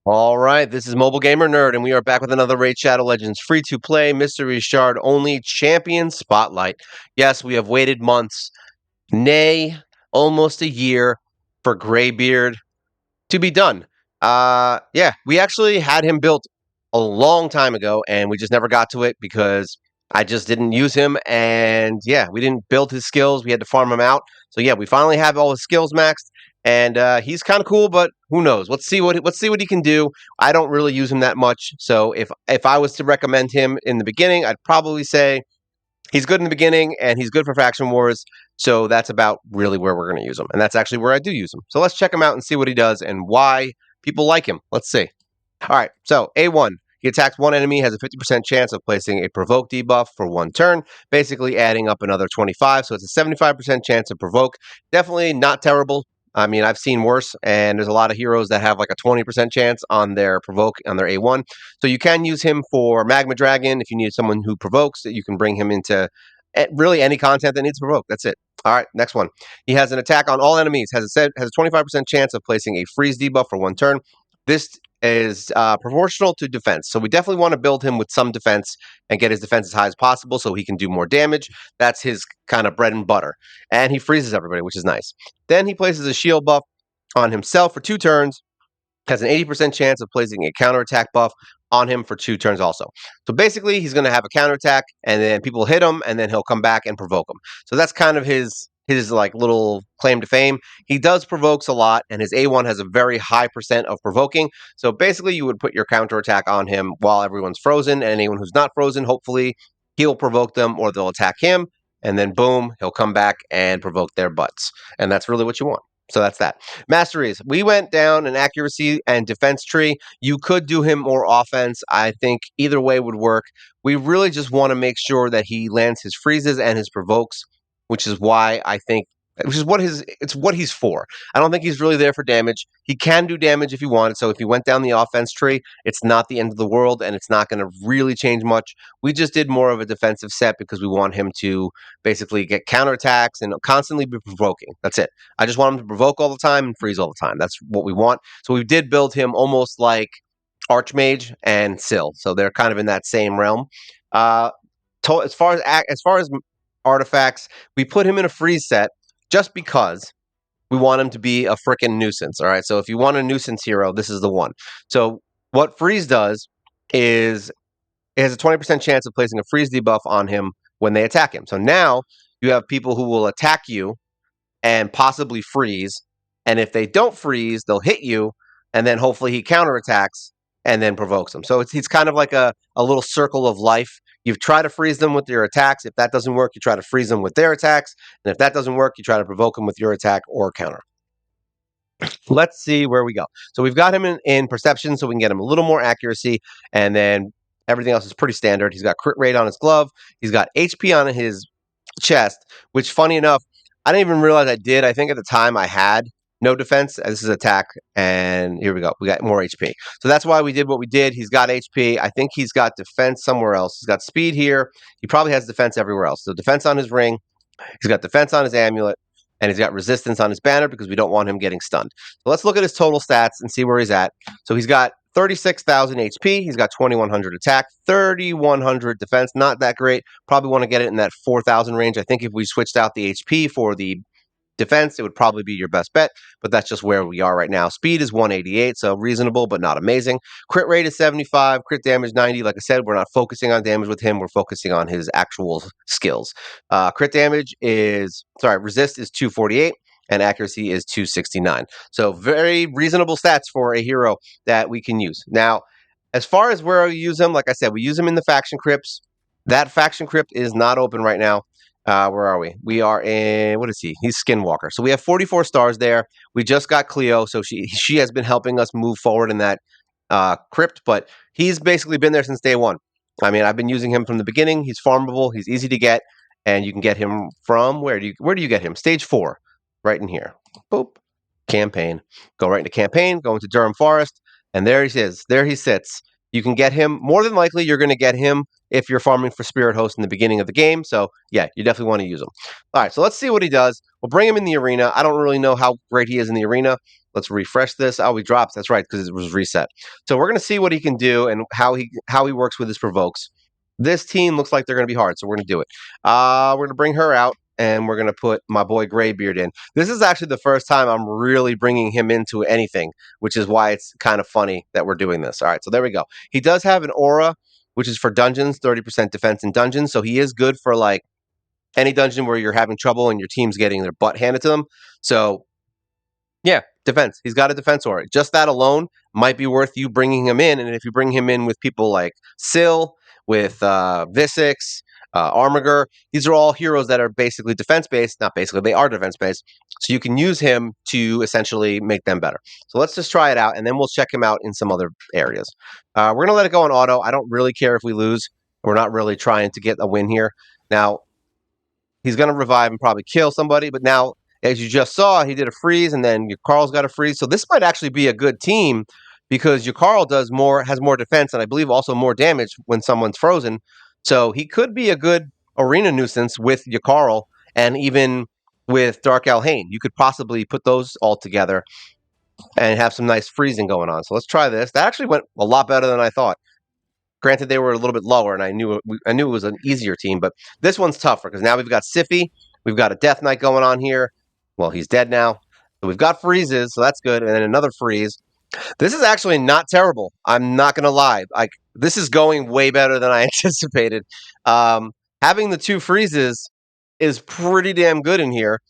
All right, this is Mobile Gamer Nerd, and we are back with another Raid Shadow Legends free-to-play mystery shard only champion spotlight. Yes, we have waited months, nay, almost a year, for Graybeard to be done. Yeah, we actually had him built a long time ago, and we just never got to it because I just didn't use him, and yeah, we didn't build his skills. We had to farm him out. So yeah, we finally have all his skills maxed, and he's kind of cool, but who knows? Let's see what he can do. I don't really use him that much, so if I was to recommend him in the beginning, I'd probably say he's good in the beginning and he's good for faction wars. So that's about really where we're going to use him. And that's actually where I do use him. So let's check him out and see what he does and why people like him. Let's see. All right. So A1, he attacks one enemy, has a 50% chance of placing a provoke debuff for one turn, basically adding up another 25. So it's a 75% chance of provoke. Definitely not terrible. I mean, I've seen worse, and there's a lot of heroes that have like a 20% chance on their provoke on their A1. So you can use him for Magma Dragon if you need someone who provokes. That you can bring him into really any content that needs provoke. That's it. All right, next one. He has an attack on all enemies. Has a 25% chance of placing a freeze debuff for one turn. This is proportional to defense. So we definitely want to build him with some defense and get his defense as high as possible so he can do more damage. That's his kind of bread and butter. And he freezes everybody, which is nice. Then he places a shield buff on himself for 2 turns, has an 80% chance of placing a counterattack buff on him for 2 turns also. So basically, he's going to have a counterattack, and then people hit him, and then he'll come back and provoke him. So that's kind of his like little claim to fame. He does provokes a lot, and his A1 has a very high percent of provoking. So basically, you would put your counterattack on him while everyone's frozen, and anyone who's not frozen, hopefully, he'll provoke them or they'll attack him, and then boom, he'll come back and provoke their butts. And that's really what you want. So that's that. Masteries. We went down an accuracy and defense tree. You could do him more offense. I think either way would work. We really just want to make sure that he lands his freezes and his provokes, which is why I think which is what he's for. I don't think he's really there for damage. He can do damage if he wanted. So if he went down the offense tree, it's not the end of the world and it's not going to really change much. We just did more of a defensive set because we want him to basically get counterattacks and constantly be provoking. That's it. I just want him to provoke all the time and freeze all the time. That's what we want. So we did build him almost like Archmage and Syl. So they're kind of in that same realm. As far as artifacts, we put him in a freeze set just because we want him to be a freaking nuisance. All right. So if you want a nuisance hero, this is the one. So what freeze does is it has a 20% chance of placing a freeze debuff on him when they attack him. So now you have people who will attack you and possibly freeze. And if they don't freeze, they'll hit you, and then hopefully he counterattacks and then provokes them. So it's kind of like a little circle of life. You try to freeze them with your attacks. If that doesn't work, you try to freeze them with their attacks. And if that doesn't work, you try to provoke them with your attack or counter. Let's see where we go. So we've got him in perception, so we can get him a little more accuracy. And then everything else is pretty standard. He's got crit rate on his glove. He's got HP on his chest, which funny enough, I didn't even realize I did. I think at the time I had no defense. This is attack, and here we go. We got more HP. So that's why we did what we did. He's got HP. I think he's got defense somewhere else. He's got speed here. He probably has defense everywhere else. So defense on his ring. He's got defense on his amulet, and he's got resistance on his banner because we don't want him getting stunned. So let's look at his total stats and see where he's at. So he's got 36,000 HP. He's got 2,100 attack, 3,100 defense. Not that great. Probably want to get it in that 4,000 range. I think if we switched out the HP for the defense, it would probably be your best bet, but that's just where we are right now. Speed is 188, so reasonable, but not amazing. Crit rate is 75, crit damage 90. Like I said, we're not focusing on damage with him. We're focusing on his actual skills. Resist is 248. And accuracy is 269. So very reasonable stats for a hero that we can use. Now, as far as where we use him, like I said, we use him in the faction crypts. That faction crypt is not open right now. Where are we? We are in, what is he? He's Skinwalker. So we have 44 stars there. We just got Cleo, so she has been helping us move forward in that crypt, but he's basically been there since day one. I mean, I've been using him from the beginning. He's farmable. He's easy to get, and you can get him from, where do you get him? Stage 4. Right in here. Boop. Campaign. Go right into campaign, go into Durham Forest, and there he is. There he sits. You can get him. More than likely, you're going to get him if you're farming for Spirit Host in the beginning of the game. So yeah, you definitely want to use him. All right, so let's see what he does. We'll bring him in the arena. I don't really know how great he is in the arena. Let's refresh this. Oh, he drops. That's right, because it was reset. So we're going to see what he can do and how he works with his provokes. This team looks like they're going to be hard, so we're going to do it. We're going to bring her out, and we're going to put my boy Graybeard in. This is actually the first time I'm really bringing him into anything, which is why it's kind of funny that we're doing this. All right, so there we go. He does have an aura, which is for dungeons, 30% defense in dungeons, so he is good for like any dungeon where you're having trouble and your team's getting their butt handed to them. So yeah, defense. He's got a defense aura. Just that alone might be worth you bringing him in. And if you bring him in with people like Syl, with Visix, Armiger, these are all heroes that are basically defense based. Not basically, they are defense based. So you can use him to essentially make them better. So let's just try it out, and then we'll check him out in some other areas. We're going to let it go on auto. I don't really care if we lose. We're not really trying to get a win here. Now, he's going to revive and probably kill somebody, but now as you just saw, he did a freeze, and then your Carl's got a freeze. So this might actually be a good team because your Carl has more defense, and I believe also more damage when someone's frozen. So he could be a good arena nuisance with your Carl, and even with Dark Alhain. You could possibly put those all together and have some nice freezing going on. So let's try this. That actually went a lot better than I thought. Granted, they were a little bit lower, and I knew it was an easier team, but this one's tougher because now we've got Siffy, we've got a Death Knight going on here. Well, he's dead now. So we've got freezes, so that's good, and then another freeze. This is actually not terrible. I'm not gonna lie. This is going way better than I anticipated. Having the two freezes is pretty damn good in here.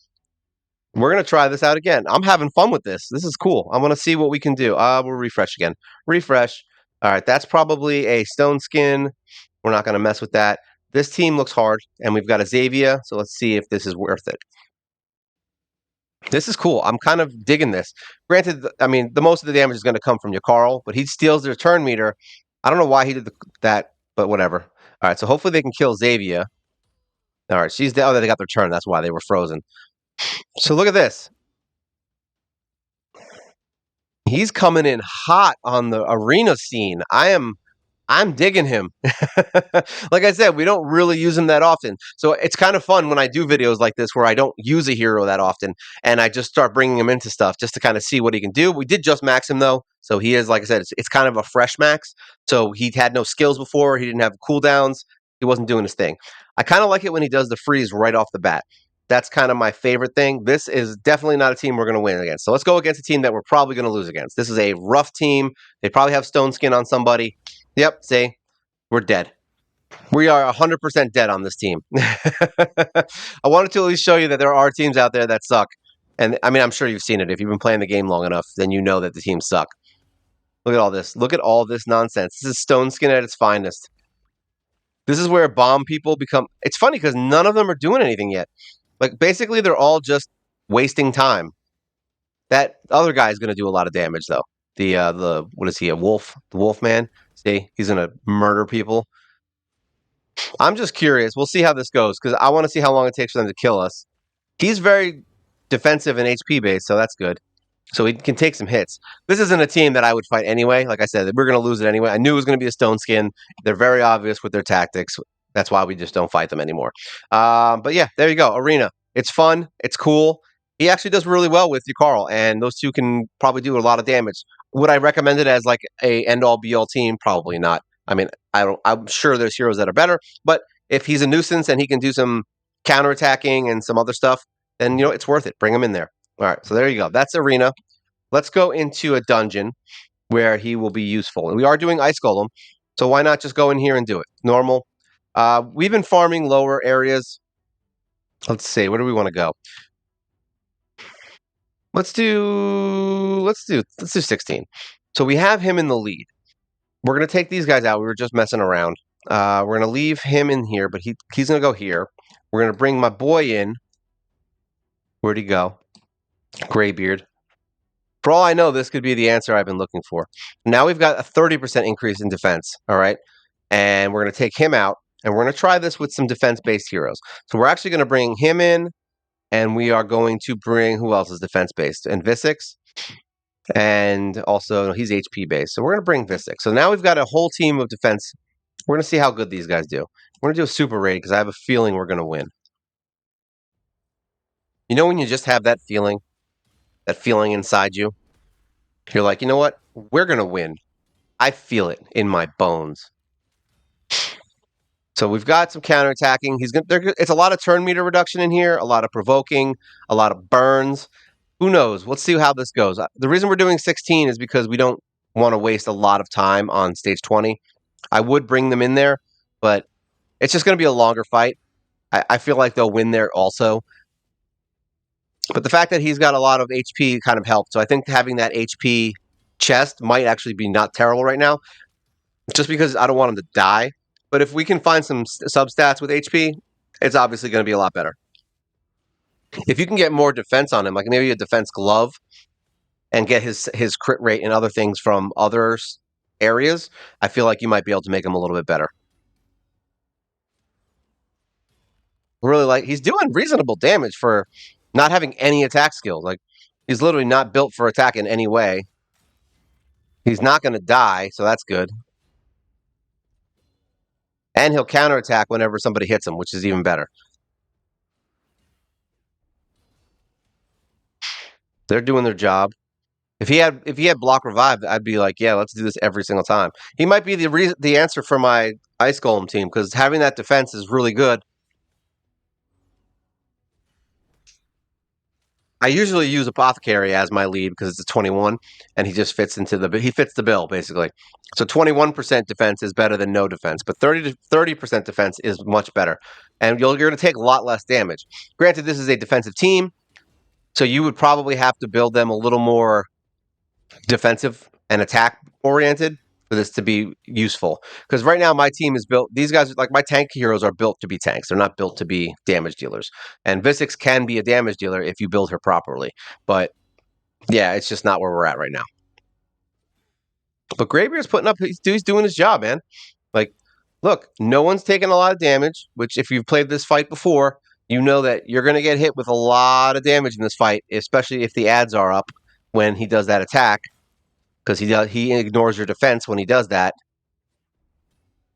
We're gonna try this out again. I'm having fun with this. This is cool. I want to see what we can do. We'll refresh again. Refresh. All right, that's probably a stone skin. We're not gonna mess with that. This team looks hard, and we've got a Xavier. So let's see if this is worth it. This is cool. I'm kind of digging this. Granted, I mean, the most of the damage is going to come from your Carl, but he steals their turn meter. I don't know why he did that, but whatever. All right, so hopefully they can kill Xavier. All right, she's dead. Oh, they got their turn. That's why they were frozen. So look at this. He's coming in hot on the arena scene. I'm digging him. Like I said, we don't really use him that often. So it's kind of fun when I do videos like this where I don't use a hero that often and I just start bringing him into stuff just to kind of see what he can do. We did just max him though. So he is, like I said, it's kind of a fresh max. So he had no skills before. He didn't have cooldowns. He wasn't doing his thing. I kind of like it when he does the freeze right off the bat. That's kind of my favorite thing. This is definitely not a team we're going to win against. So let's go against a team that we're probably going to lose against. This is a rough team. They probably have stone skin on somebody. Yep, see, we're dead. We are 100% dead on this team. I wanted to at least show you that there are teams out there that suck. And I mean, I'm sure you've seen it. If you've been playing the game long enough, then you know that the teams suck. Look at all this. Look at all this nonsense. This is stone skin at its finest. This is where bomb people become. It's funny because none of them are doing anything yet. Like, basically, they're all just wasting time. That other guy is going to do a lot of damage, though. What is he? A wolf? The wolf man? See, he's going to murder people. I'm just curious. We'll see how this goes because I want to see how long it takes for them to kill us. He's very defensive and HP based, so that's good. So he can take some hits. This isn't a team that I would fight anyway. Like I said, we're going to lose it anyway. I knew it was going to be a stone skin. They're very obvious with their tactics. That's why we just don't fight them anymore. But yeah, there you go. Arena. It's fun. It's cool. He actually does really well with Carl, and those two can probably do a lot of damage. Would I recommend it as like a end all be all team? Probably not. I mean, I'm sure there's heroes that are better, but if he's a nuisance and he can do some counterattacking and some other stuff, then it's worth it. Bring him in there. All right, so there you go. That's arena. Let's go into a dungeon where he will be useful. And we are doing Ice Golem, so why not just go in here and do it? Normal. We've been farming lower areas. Let's see, where do we want to go? Let's do 16. So we have him in the lead. We're gonna take these guys out. We were just messing around. We're gonna leave him in here, but he's gonna go here. We're gonna bring my boy in. Where'd he go? Graybeard. For all I know, this could be the answer I've been looking for. Now we've got a 30% increase in defense. All right, and we're gonna take him out, and we're gonna try this with some defense-based heroes. So we're actually gonna bring him in, and we are going to bring who else is defense-based? And Visix. And also, he's HP based. So we're going to bring Visix. So now we've got a whole team of defense We're going to see how good these guys do. We're going to do a super raid because I have a feeling we're going to win. You know when you just have that feeling inside you? You're like, you know what? We're going to win. I feel it in my bones. So we've got some counterattacking. It's a lot of turn meter reduction in here, a lot of provoking, a lot of burns. Who knows? Let's see how this goes. The reason we're doing 16 is because we don't want to waste a lot of time on stage 20. I would bring them in there, but it's just going to be a longer fight. I feel like they'll win there also. But the fact that he's got a lot of HP kind of helped. So I think having that HP chest might actually be not terrible right now, just because I don't want him to die. But if we can find some substats with HP, it's obviously going to be a lot better. If you can get more defense on him, like maybe a defense glove, and get his crit rate and other things from other areas, I feel like you might be able to make him a little bit better. Really, like he's doing reasonable damage for not having any attack skills. Like he's literally not built for attack in any way. He's not going to die, so that's good. And he'll counterattack whenever somebody hits him, which is even better. They're doing their job. If he had block revive, I'd be like, yeah, let's do this every single time. He might be the answer for my ice golem team because having that defense is really good. I usually use Apothecary as my lead because it's a 21, and he just fits the bill basically. So 21% defense is better than no defense, but 30% defense is much better, and you're going to take a lot less damage. Granted, this is a defensive team, so you would probably have to build them a little more defensive and attack oriented for this to be useful. Because right now my team is built. These guys, like my tank heroes, are built to be tanks. They're not built to be damage dealers. And Visix can be a damage dealer if you build her properly. But yeah, it's just not where we're at right now. But Graybeard's putting up. He's doing his job, man. Like, look, no one's taking a lot of damage. Which, if you've played this fight before, you know that you're going to get hit with a lot of damage in this fight, especially if the ads are up when he does that attack. Because he ignores your defense when he does that.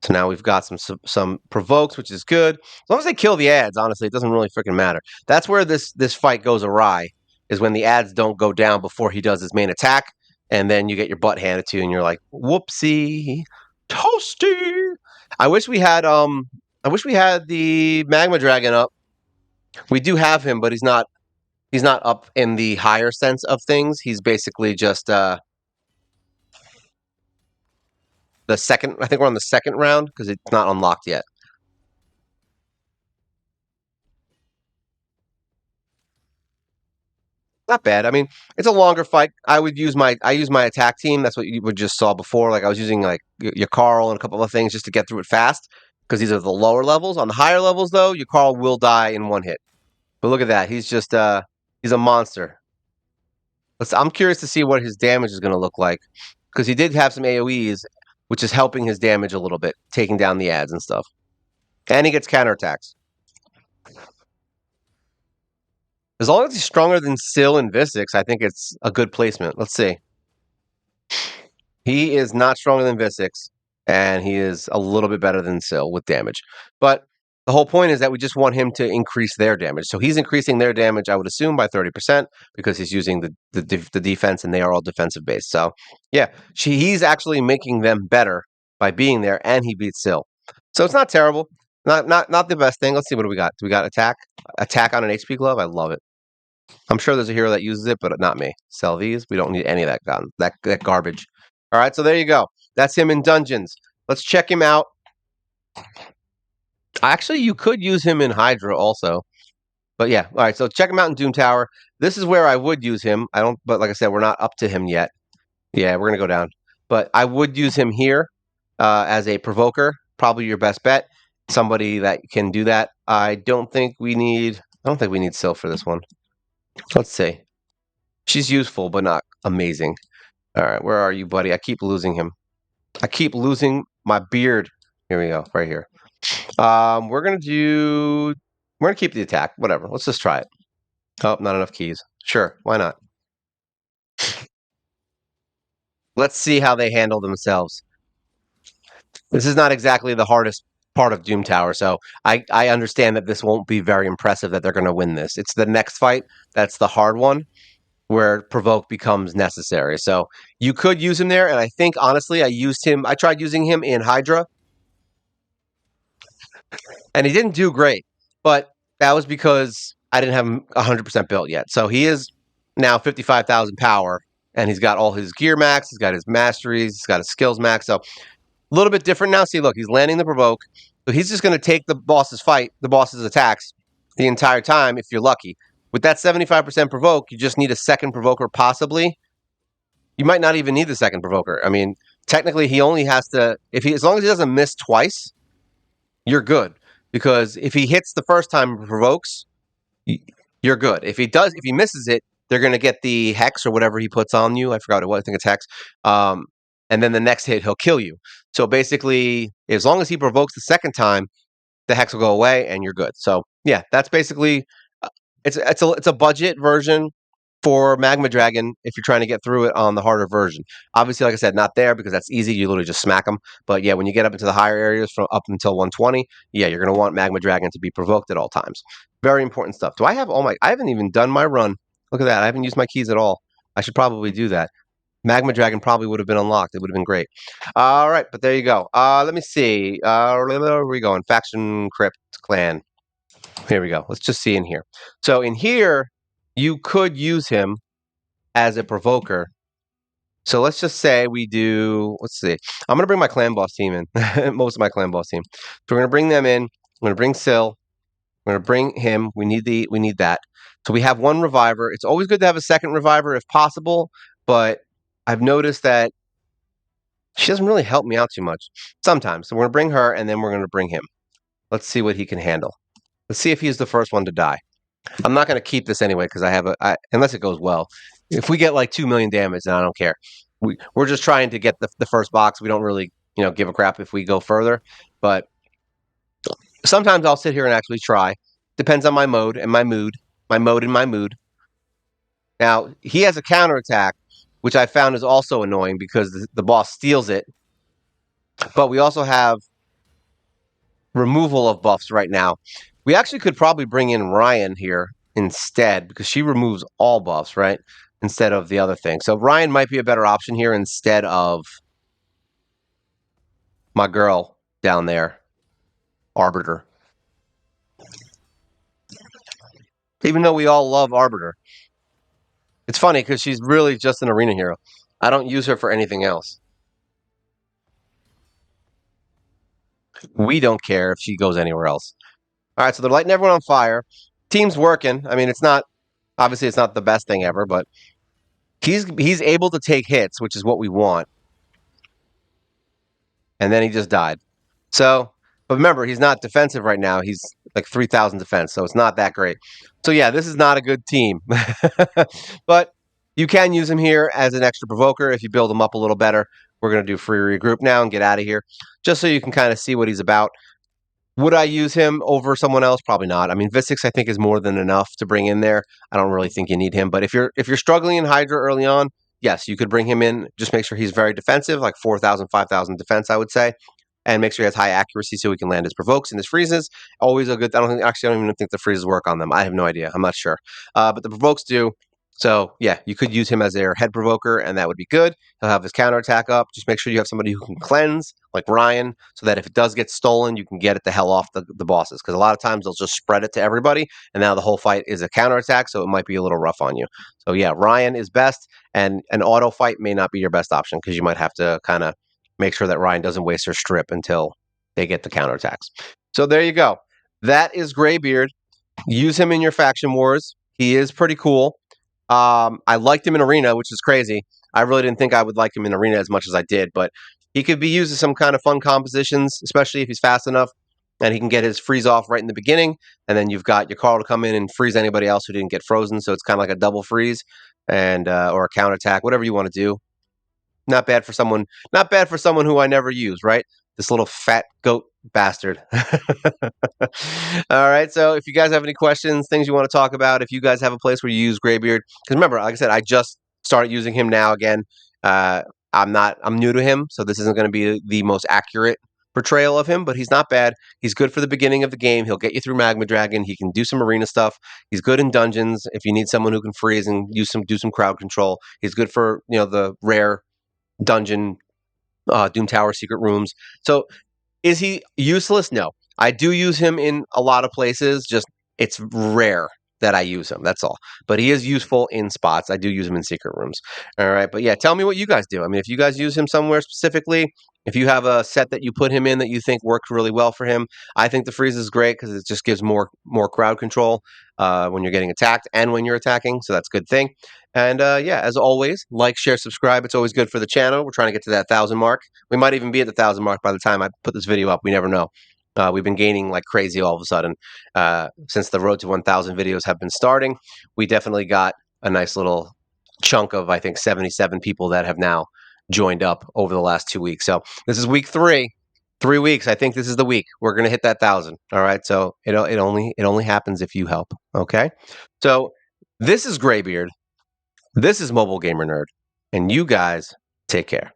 So now we've got some provokes, which is good. As long as they kill the ads, honestly, it doesn't really freaking matter. That's where this fight goes awry, is when the ads don't go down before he does his main attack, and then you get your butt handed to you, and you're like, whoopsie, toasty. I wish we had the magma dragon up. We do have him, but he's not up in the higher sense of things. He's basically just the second. I think we're on the second round because it's not unlocked yet. Not bad. I mean, it's a longer fight. I use my attack team. That's what you just saw before. Like I was using like your Carl and a couple of things just to get through it fast because these are the lower levels. On the higher levels, though, your Carl will die in one hit. But look at that. He's just he's a monster. I'm curious to see what his damage is going to look like because he did have some AOE's, which is helping his damage a little bit, taking down the ads and stuff. And he gets counterattacks. As long as he's stronger than Syl and Visix, I think it's a good placement. Let's see. He is not stronger than Visix, and he is a little bit better than Syl with damage. But the whole point is that we just want him to increase their damage. So he's increasing their damage, I would assume, by 30% because he's using the defense, and they are all defensive based. So yeah, he's actually making them better by being there, and he beats Syl. So it's not terrible. Not the best thing. Let's see what do we got. Do we got attack? Attack on an HP glove? I love it. I'm sure there's a hero that uses it, but not me. Sell these. We don't need any of that gun. That garbage. All right, so there you go. That's him in dungeons. Let's check him out. Actually, you could use him in Hydra also. But yeah, all right. So check him out in Doom Tower. This is where I would use him. I don't, but like I said, we're not up to him yet. Yeah, we're gonna go down. But I would use him here as a provoker. Probably your best bet. Somebody that can do that. I don't think we need Syl for this one. Let's see. She's useful, but not amazing. All right, where are you, buddy? I keep losing him. I keep losing my beard. Here we go, right here. We're gonna keep the attack. Whatever. Let's just try it. Oh, not enough keys. Sure, why not? Let's see how they handle themselves. This is not exactly the hardest part of Doom Tower, so I understand that this won't be very impressive that they're going to win this. It's the next fight that's the hard one, where provoke becomes necessary. So you could use him there, and I think honestly, I tried using him in Hydra, and he didn't do great. But that was because I didn't have him 100% built yet. So he is now 55,000 power, and he's got all his gear max, he's got his masteries, he's got his skills max. So a little bit different now. See, look, he's landing the provoke. So he's just going to take the boss's attacks the entire time if you're lucky. With that 75% provoke, you just need a second provoker possibly. You might not even need the second provoker. I mean, technically he only has to as long as he doesn't miss twice, you're good. Because if he hits the first time and provokes, you're good. If he misses it, they're going to get the hex or whatever he puts on you. I forgot what I think it's hex. And then the next hit he'll kill you. So basically, as long as he provokes the second time, the hex will go away and you're good. So yeah, that's basically it's a budget version for Magma Dragon if you're trying to get through it on the harder version. Obviously, like I said, not there because that's easy. You literally just smack them. But yeah, when you get up into the higher areas from up until 120, yeah, you're going to want Magma Dragon to be provoked at all times. Very important stuff. Do I have all my... I haven't even done my run. Look at that. I haven't used my keys at all. I should probably do that. Magma Dragon probably would have been unlocked. It would have been great. All right, but there you go. Let me see. Where are we going? Faction Crypt Clan. Here we go. Let's just see in here. So in here, you could use him as a provoker. So let's just say we do, let's see. I'm going to bring my clan boss team in, most of my clan boss team. So we're going to bring them in. I'm going to bring Syl. We're going to bring him. We need that. So we have one reviver. It's always good to have a second reviver if possible, but I've noticed that she doesn't really help me out too much sometimes. So we're going to bring her and then we're going to bring him. Let's see what he can handle. Let's see if he's the first one to die. I'm not going to keep this anyway because unless it goes well. If we get like 2 million damage, then I don't care. We're just trying to get the first box. We don't really give a crap if we go further. But sometimes I'll sit here and actually try. Depends on my mode and my mood. My mode and my mood. Now he has a counterattack, which I found is also annoying because the boss steals it. But we also have removal of buffs right now. We actually could probably bring in Ryan here instead because she removes all buffs, right? Instead of the other thing. So Ryan might be a better option here instead of my girl down there, Arbiter. Even though we all love Arbiter. It's funny because she's really just an arena hero. I don't use her for anything else. We don't care if she goes anywhere else. All right, so they're lighting everyone on fire. Team's working. I mean, it's not the best thing ever, but he's able to take hits, which is what we want. And then he just died. So, but remember, he's not defensive right now. He's like 3,000 defense, so it's not that great. So yeah, this is not a good team. But you can use him here as an extra provoker if you build him up a little better. We're going to do free regroup now and get out of here, just so you can kind of see what he's about. Would I use him over someone else? Probably not. I mean, Visix I think is more than enough to bring in there. I don't really think you need him. But if you're struggling in Hydra early on, yes, you could bring him in. Just make sure he's very defensive, like 4,000, 5,000 defense, I would say. And make sure he has high accuracy so he can land his provokes and his freezes. Always a good... I don't even think the freezes work on them. I have no idea. I'm not sure. But the provokes do. So, yeah, you could use him as their head provoker, and that would be good. He'll have his counterattack up. Just make sure you have somebody who can cleanse, like Ryan, so that if it does get stolen, you can get it the hell off the bosses. Because a lot of times they'll just spread it to everybody, and now the whole fight is a counterattack, so it might be a little rough on you. So, yeah, Ryan is best, and an auto fight may not be your best option, because you might have to kind of make sure that Ryan doesn't waste her strip until they get the counterattacks. So there you go. That is Graybeard. Use him in your faction wars. He is pretty cool. I liked him in Arena, which is crazy. I really didn't think I would like him in Arena as much as I did, but he could be used as some kind of fun compositions, especially if he's fast enough, and he can get his freeze off right in the beginning, and then you've got your Carl to come in and freeze anybody else who didn't get frozen, so it's kind of like a double freeze and or a counterattack, whatever you want to do. Not bad for someone. Not bad for someone who I never use, right? This little fat goat bastard. All right. So if you guys have any questions, things you want to talk about, if you guys have a place where you use Graybeard, because remember, like I said, I just started using him now again. I'm new to him, so this isn't going to be the most accurate portrayal of him, but he's not bad. He's good for the beginning of the game. He'll get you through Magma Dragon. He can do some arena stuff. He's good in dungeons. If you need someone who can freeze and do some crowd control, he's good for the rare dungeon, Doom Tower secret rooms. So is he useless? No. I do use him in a lot of places, just it's rare that I use him. That's all. But he is useful in spots. I do use him in secret rooms. All right. But yeah, tell me what you guys do. I mean, if you guys use him somewhere specifically, if you have a set that you put him in that you think works really well for him, I think the freeze is great because it just gives more crowd control when you're getting attacked and when you're attacking. So that's a good thing. And yeah, as always, like, share, subscribe. It's always good for the channel. We're trying to get to that 1,000 mark. We might even be at the 1,000 mark by the time I put this video up. We never know. We've been gaining like crazy all of a sudden since the road to 1,000 videos have been starting. We definitely got a nice little chunk of, I think, 77 people that have now joined up over the last 2 weeks. So this is week 3. 3 weeks. I think this is the week we're gonna hit that 1,000. All right. So it only happens if you help. Okay. So this is Graybeard. This is Mobile Gamer Nerd, and you guys take care.